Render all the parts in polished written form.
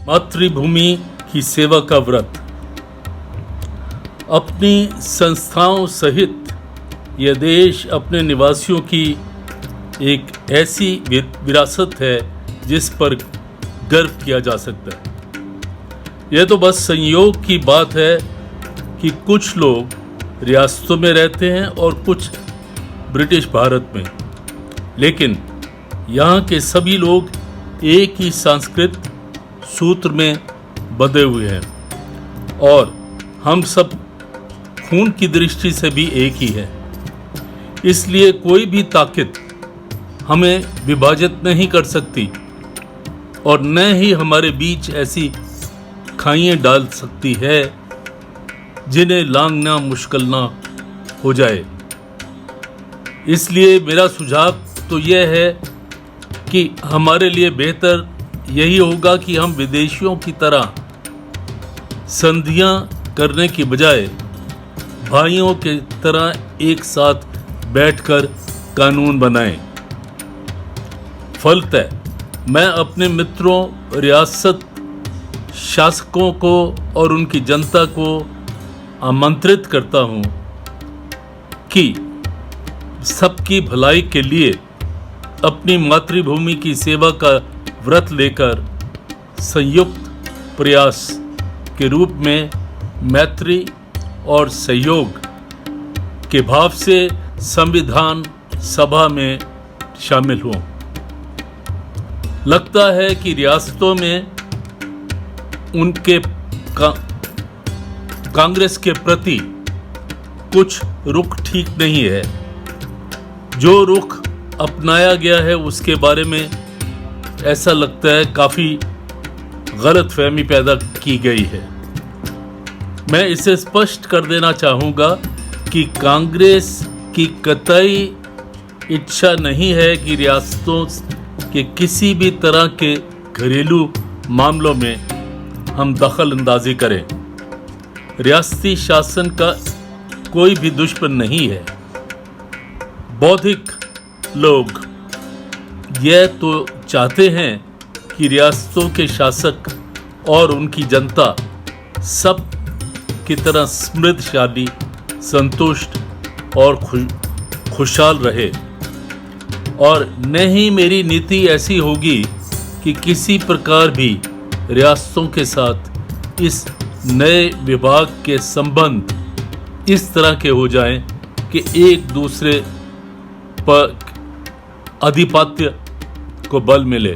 मातृभूमि की सेवा का व्रत। अपनी संस्थाओं सहित यह देश अपने निवासियों की एक ऐसी विरासत है जिस पर गर्व किया जा सकता है। यह तो बस संयोग की बात है कि कुछ लोग रियासतों में रहते हैं और कुछ ब्रिटिश भारत में, लेकिन यहाँ के सभी लोग एक ही सांस्कृतिक सूत्र में बंधे हुए हैं और हम सब खून की दृष्टि से भी एक ही है। इसलिए कोई भी ताकत हमें विभाजित नहीं कर सकती और न ही हमारे बीच ऐसी खाइयाँ डाल सकती है जिन्हें लांघना मुश्किल ना हो जाए। इसलिए मेरा सुझाव तो यह है कि हमारे लिए बेहतर यही होगा कि हम विदेशियों की तरह संधियां करने की बजाय भाइयों की तरह एक साथ बैठकर कानून बनाएं। फलतः मैं अपने मित्रों, रियासत शासकों को और उनकी जनता को आमंत्रित करता हूं कि सबकी भलाई के लिए अपनी मातृभूमि की सेवा का व्रत लेकर संयुक्त प्रयास के रूप में मैत्री और सहयोग के भाव से संविधान सभा में शामिल हों। लगता है कि रियासतों में उनके कांग्रेस के प्रति कुछ रुख ठीक नहीं है। जो रुख अपनाया गया है उसके बारे में ऐसा लगता है काफ़ी गलतफहमी पैदा की गई है। मैं इसे स्पष्ट कर देना चाहूँगा कि कांग्रेस की कतई इच्छा नहीं है कि रियासतों के किसी भी तरह के घरेलू मामलों में हम दखल अंदाजी करें। रियासती शासन का कोई भी दुश्मन नहीं है। बौद्धिक लोग यह तो चाहते हैं कि रियासतों के शासक और उनकी जनता सब की तरह समृद्धशाली, संतुष्ट और खुशहाल रहे। और न ही मेरी नीति ऐसी होगी कि किसी प्रकार भी रियासतों के साथ इस नए विभाग के संबंध इस तरह के हो जाएं कि एक दूसरे पर आधिपत्य को बल मिले।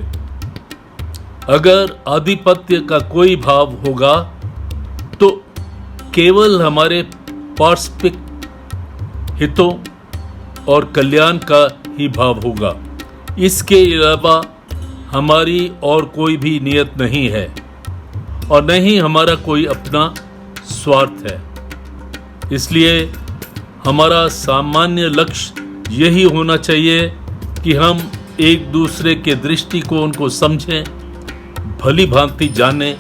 अगर आधिपत्य का कोई भाव होगा तो केवल हमारे पारस्परिक हितों और कल्याण का ही भाव होगा। इसके अलावा हमारी और कोई भी नियत नहीं है और न ही हमारा कोई अपना स्वार्थ है। इसलिए हमारा सामान्य लक्ष्य यही होना चाहिए कि हम एक दूसरे के दृष्टिकोण को समझें, भली भांति जानें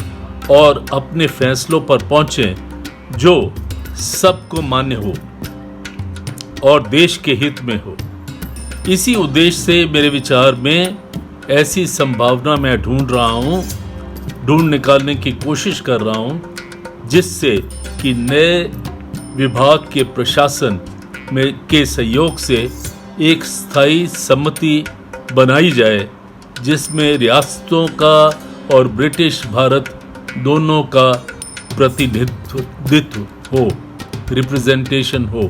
और अपने फैसलों पर पहुंचें जो सबको मान्य हो और देश के हित में हो। इसी उद्देश्य से मेरे विचार में ऐसी संभावना मैं ढूंढ निकालने की कोशिश कर रहा हूं जिससे कि नए विभाग के प्रशासन में के सहयोग से एक स्थायी सम्मति बनाई जाए जिसमें रियासतों का और ब्रिटिश भारत दोनों का प्रतिनिधित्व हो, रिप्रेजेंटेशन हो।